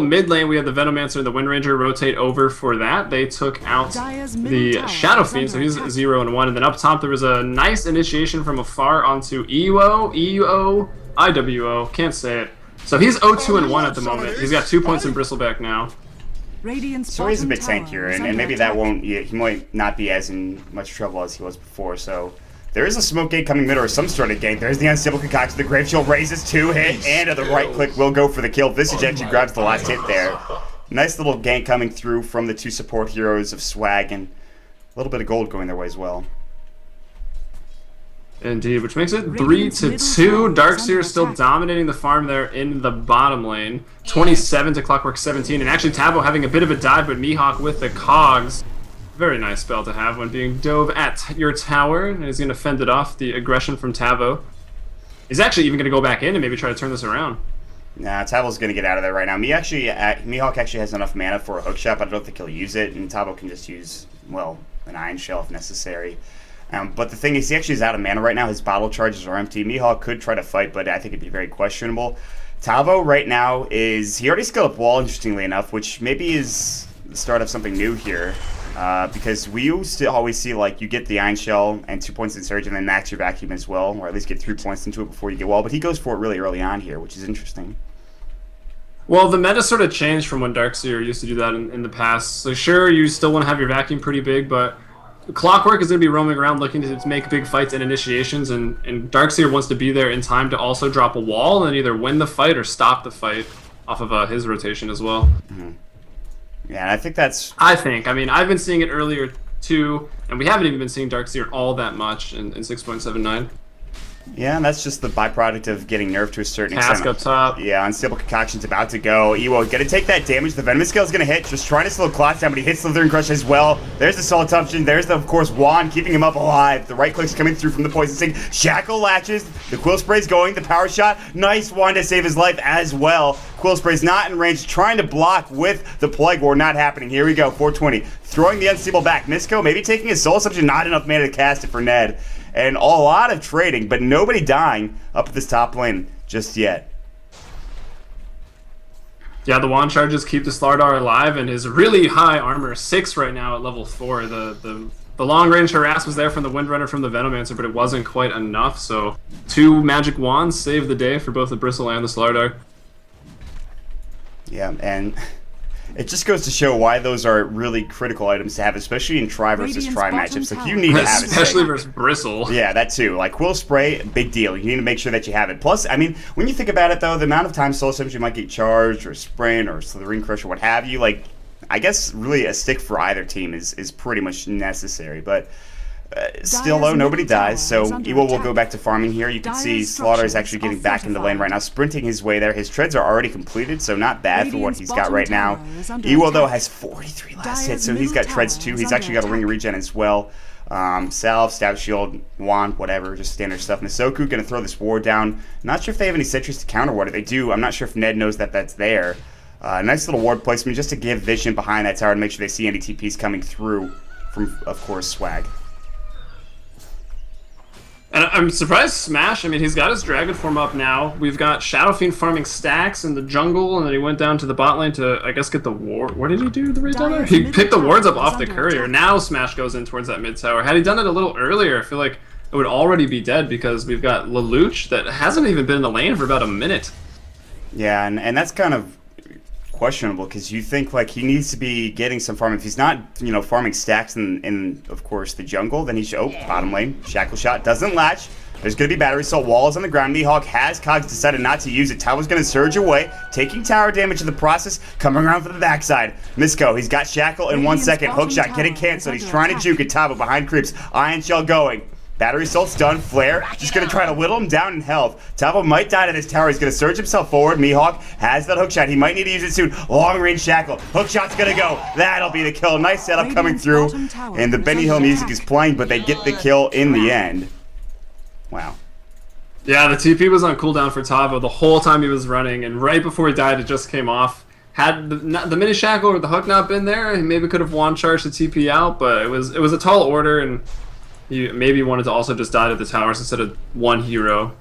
Mid lane, we have the Venomancer and the Wind Ranger rotate over for that. They took out the Shadow Fiend, so he's 0 and 1. And then up top, there was a nice initiation from afar onto IWO, can't say it. So he's 0-2 and 1 at the moment. He's got 2 points in Bristleback now. So he's a bit tankier, and maybe that won't. He might not be as in much trouble as he was before. So there is a smoke gate coming mid, or some sort of gate. There's the unstable concoction. The Grave Shield raises 2 hit, and the right click will go for the kill. Visage actually grabs the last hit there. Nice little gank coming through from the 2 support heroes of Swag, and a little bit of gold going their way as well. Indeed, which makes it 3-2. Darkseer still dominating the farm there in the bottom lane. 27 to Clockwork 17, and actually Tabo having a bit of a dive, but Mihawk with the cogs. Very nice spell to have when being dove at your tower, and he's going to fend it off, the aggression from Tavo. He's actually even going to go back in and maybe try to turn this around. Nah, Tavo's going to get out of there right now. Mihawk actually has enough mana for a hookshot, but I don't think he'll use it, and Tavo can just use, well, an Iron Shell if necessary. But the thing is, he actually is out of mana right now. His bottle charges are empty. Mihawk could try to fight, but I think it'd be very questionable. Tavo right now he already skilled up Wall, interestingly enough, which maybe is the start of something new here. Because we used to always see, like, you get the Iron Shell and 2 points in Surge and then max your Vacuum as well, or at least get 3 points into it before you get Wall. But he goes for it really early on here, which is interesting. Well, the meta sort of changed from when Darkseer used to do that in the past. So sure, you still want to have your Vacuum pretty big, but Clockwork is going to be roaming around looking to make big fights and initiations, and Darkseer wants to be there in time to also drop a wall and either win the fight or stop the fight off of his rotation as well. Mm-hmm. Yeah, and I think that's... I mean, I've been seeing it earlier too, and we haven't even been seeing Darkseer all that much in 6.79. Yeah, and that's just the byproduct of getting nerfed to a certain extent. Task up top. Yeah, Unstable Concoction's about to go. Ewo gonna take that damage. The Venomous Scale is gonna hit. Just trying to slow Clots down, but he hits Slithering Crush as well. There's the Soul Assumption. There's the, of course, Wand keeping him up alive. The right click's coming through from the Poison Sting. Shackle latches. The Quill Spray's going. The Power Shot. Nice Wand to save his life as well. Quill Spray's not in range. Trying to block with the Plague War. Not happening. Here we go. 420. Throwing the Unstable back. Misko maybe taking his Soul Assumption. Not enough mana to cast it for Ned. And a lot of trading, but nobody dying up at this top lane just yet. Yeah, the wand charges keep the Slardar alive, and his really high armor, 6 right now at level 4. The long range harass was there from the Windrunner from the Venomancer, but it wasn't quite enough, so 2 magic wands saved the day for both the Bristle and the Slardar. Yeah, and it just goes to show why those are really critical items to have, especially in Tri versus Tri matchups. Like, you need to have it. Especially versus Bristle. Yeah, that too. Like, Quill Spray, big deal. You need to make sure that you have it. Plus, I mean, when you think about it, though, the amount of time Soul Assumption you might get charged, or Sprint, or Slithering Crush, or what have you, like, I guess really a stick for either team is pretty much necessary. But still, though, nobody dies, so Ewo will go back to farming here. You can see Slaughter is actually getting back into lane right now, sprinting his way there. His treads are already completed, so not bad for what he's got right now. Ewo, though, has 43 last hits, so he's got treads too. He's actually got a ring of regen as well. Salve, Stab Shield, Wand, whatever, just standard stuff. Misoku gonna throw this ward down. Not sure if they have any citrus to counter ward. If they do, I'm not sure if Ned knows that that's there. Nice little ward placement just to give vision behind that tower to make sure they see any TPs coming through from, of course, Swag. And I'm surprised Smash, I mean, he's got his Dragon form up now. We've got Shadow Fiend farming stacks in the jungle, and then he went down to the bot lane to, I guess, get the ward. What did he do right down there? He picked the wards up off the courier. Now Smash goes in towards that mid tower. Had he done it a little earlier, I feel like it would already be dead, because we've got Lelouch that hasn't even been in the lane for about a minute. Yeah, and that's kind of questionable, because you think like he needs to be getting some farm. If he's not, you know, farming stacks in of course the jungle, then he should. Oh, bottom lane Shackle Shot doesn't latch. There's going to be Battery Assault. Walls on the ground. Mihawk has cogs, decided not to use it. Tao's going to surge away, taking tower damage in the process, coming around for the backside. Misko, he's got Shackle in 1 second. Hookshot getting canceled. He's trying to juke at Tavo behind creeps. Iron Shell going. Battery Assault's done. Flare just going to try to whittle him down in health. Tavo might die to this tower. He's going to surge himself forward. Mihawk has that hookshot. He might need to use it soon. Long range Shackle. Hookshot's going to go. That'll be the kill. Nice setup coming through. And the Benny Hill music is playing, but they get the kill in the end. Wow. Yeah, the TP was on cooldown for Tavo the whole time he was running, and right before he died, it just came off. Had the mini Shackle or the hook not been there, he maybe could have wand charged the TP out, but it was a tall order, and he maybe wanted to also just die to the towers instead of one hero.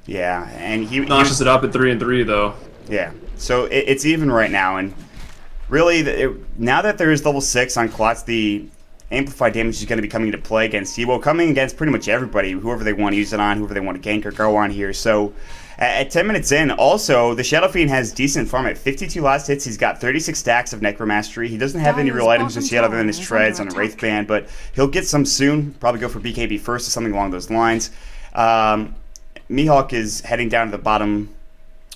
Yeah, and he notches it up at 3-3 though. Yeah, so it's even right now, and really, now that there is level 6 on Klotz, the amplified damage is going to be coming into play against Evo, coming against pretty much everybody, whoever they want to use it on, whoever they want to gank or go on here. So at 10 minutes in, also, the Shadow Fiend has decent farm at 52 last hits. He's got 36 stacks of Necromastery. He doesn't have any real items just yet other than his treads on a Wraith Band, but he'll get some soon. Probably go for BKB first or something along those lines. Mihawk is heading down to the bottom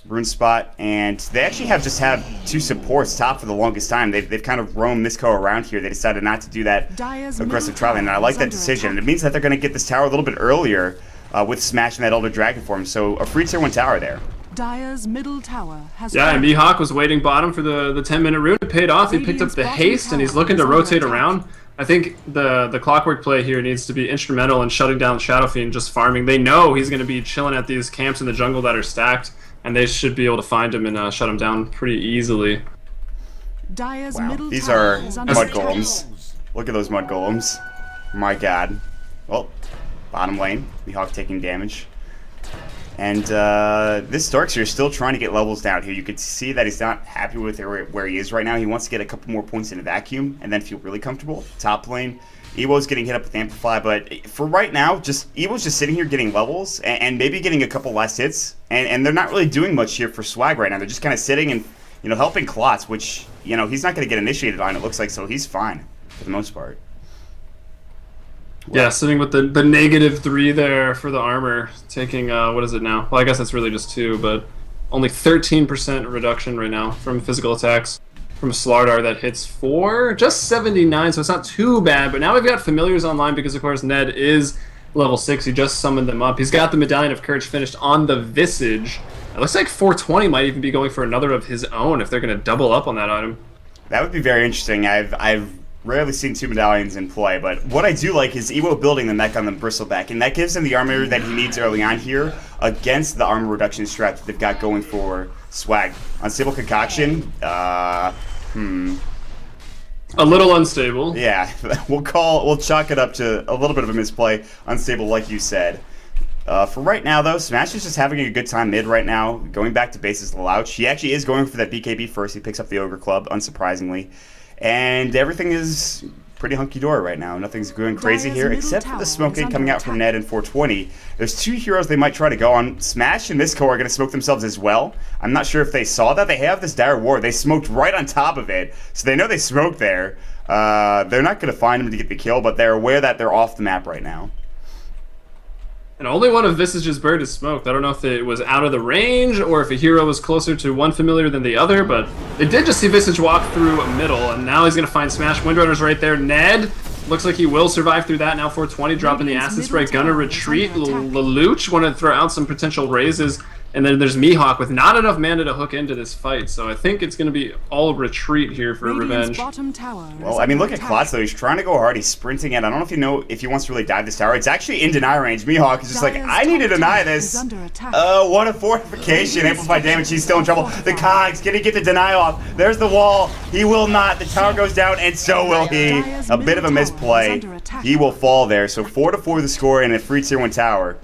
rune spot, and they actually just have 2 supports top for the longest time. They've kind of roamed Misco around here. They decided not to do that aggressive trialing, and I like that decision. And it means that they're going to get this tower a little bit earlier with smashing that Elder Dragon form. So a free tier 1 tower there. Dire's middle tower has and Mihawk was waiting bottom for the 10-minute rune. It paid off. He picked up the haste, and he's looking to rotate around. I think the clockwork play here needs to be instrumental in shutting down the Shadow Fiend, just farming. They know he's going to be chilling at these camps in the jungle that are stacked, and they should be able to find him and shut him down pretty easily. Wow, these are mud golems. Look at those mud golems. My god. Well, bottom lane, Mihawk taking damage. And this Darkseer is still trying to get levels down here. You could see that he's not happy with where he is right now. He wants to get a couple more points in a vacuum and then feel really comfortable. Top lane, Ewo's getting hit up with Amplify, but for right now, Ewo's just sitting here getting levels and maybe getting a couple last hits. And they're not really doing much here for Swag right now. They're just kind of sitting and, helping Klotz, which, he's not going to get initiated on, it looks like, so he's fine for the most part. Yeah, sitting with the -3 there for the armor, taking, what is it now? Well, I guess that's really just 2, but only 13% reduction right now from physical attacks from Slardar that hits 4, just 79, so it's not too bad. But now we've got familiars online because, of course, Ned is level 6. He just summoned them up. He's got the Medallion of Courage finished on the Visage. It looks like 420 might even be going for another of his own if they're going to double up on that item. That would be very interesting. I've rarely seen 2 medallions in play, but what I do like is Ewo building the mech on the Bristleback, and that gives him the armor that he needs early on here against the armor reduction strat that they've got going for Swag. Unstable Concoction, a little unstable. Yeah, we'll chalk it up to a little bit of a misplay. Unstable, like you said. For right now, though, Smash is just having a good time mid right now, going back to bases Lelouch. He actually is going for that BKB first. He picks up the Ogre Club, unsurprisingly. And everything is pretty hunky-dory right now. Nothing's going crazy here, except for the smoking coming out from Ned and 420. There's 2 heroes they might try to go on. Smash and Misco are going to smoke themselves as well. I'm not sure if they saw that. They have this Dire Ward. They smoked right on top of it, so they know they smoked there. They're not going to find him to get the kill, but they're aware that they're off the map right now. And only one of Visage's bird is smoked. I don't know if it was out of the range or if a hero was closer to one familiar than the other, but they did just see Visage walk through a middle, and now he's going to find Smash. Windrunner's right there. Ned looks like he will survive through that. Now 420 dropping the Acid Spray. Gonna retreat. Lelouch wanted to throw out some potential raises. And then there's Mihawk with not enough mana to hook into this fight, so I think it's going to be all retreat here for Revenge. Well, I mean, look at Klotz, though. He's trying to go hard. He's sprinting in. I don't know if he wants to really dive this tower. It's actually in deny range. Mihawk is just like, I need to deny this. What a fortification. Amplified damage. He's still in trouble. The Cogs, can he get the deny off? There's the wall. He will not. The tower goes down, and so will he. A bit of a misplay. He will fall there. So 4-4 the score in a free tier 1 tower.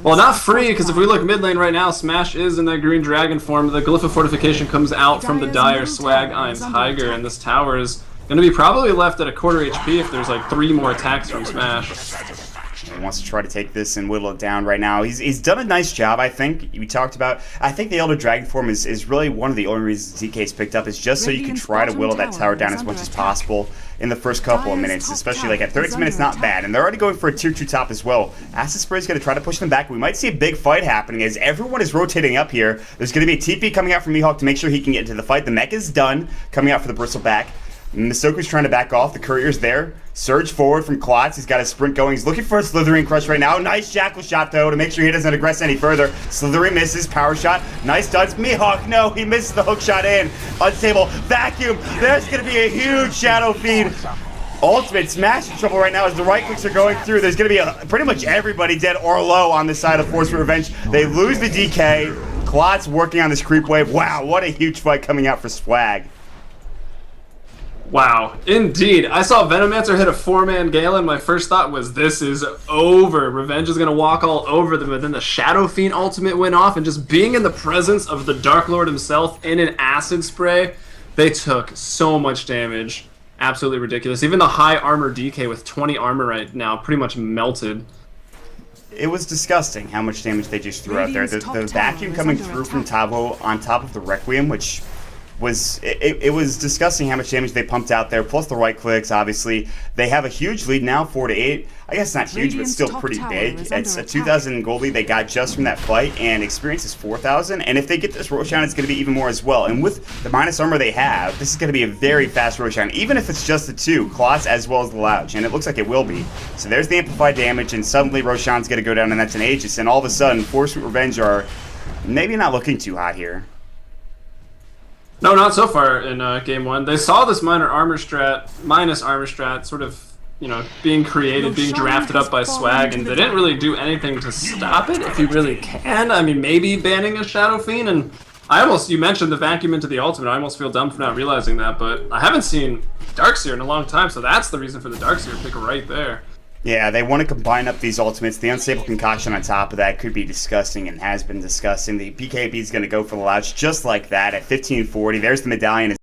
Well, not free, because if we look mid lane right now, Smash is in that green dragon form. The Glyph of Fortification comes out from the Dire Swag Iron Tiger, and this tower is going to be probably left at a quarter HP if there's like 3 more attacks from Smash. He wants to try to take this and whittle it down right now. He's done a nice job, I think. We talked about, I think the Elder Dragon form is really one of the only reasons DK's picked up, is just so you can try to whittle that tower down as much as possible in the first couple of minutes, especially like at 30 minutes, not bad. And they're already going for a tier 2 top as well. Acid Spray's going to try to push them back. We might see a big fight happening as everyone is rotating up here. There's going to be a TP coming out from Mihawk to make sure he can get into the fight. The mech is done, coming out for the Bristleback. Misoku's trying to back off. The Courier's there. Surge forward from Klotz. He's got his sprint going. He's looking for a Slithering Crush right now. Nice Jackal shot, though, to make sure he doesn't aggress any further. Slithering misses. Power shot. Nice duds. Mihawk, no, he misses the hook shot in. Unstable. Vacuum. There's going to be a huge Shadow Fiend. Ultimate Smash in trouble right now as the right clicks are going through. There's going to be pretty much everybody dead or low on this side of Force for Revenge. They lose the DK. Klotz working on this creep wave. Wow, what a huge fight coming out for Swag. Wow, indeed. I saw Venomancer hit a 4-man Gale, and my first thought was, this is over. Revenge is going to walk all over them, but then the Shadow Fiend ultimate went off, and just being in the presence of the Dark Lord himself in an acid spray, they took so much damage. Absolutely ridiculous. Even the high armor DK with 20 armor right now pretty much melted. It was disgusting how much damage they just threw out there. The vacuum coming through from Tavo on top of the Requiem, which was it was disgusting how much damage they pumped out there, plus the right clicks. Obviously they have a huge lead now, 4-8. I guess not huge, but still pretty big. It's a 2,000 gold lead they got just from that fight, and experience is 4,000, and if they get this Roshan, it's going to be even more as well. And with the minus armor they have, this is going to be a very fast Roshan, even if it's just the two Kloss as well as the Louch, and it looks like it will be. So there's the amplified damage, and suddenly Roshan's going to go down, and that's an Aegis, and all of a sudden Force Sweet Revenge are maybe not looking too hot here. No, not so far in game 1. They saw this minus armor strat, sort of, you know, being created, being drafted up by Swag, and they didn't really do anything to stop it, if you really can. I mean, maybe banning a Shadow Fiend, and you mentioned the vacuum into the ultimate. I almost feel dumb for not realizing that, but I haven't seen Darkseer in a long time, so that's the reason for the Darkseer pick right there. Yeah, they want to combine up these ultimates. The Unstable Concoction on top of that could be disgusting and has been disgusting. The BKB is going to go for the Louch just like that at 1540. There's the medallion.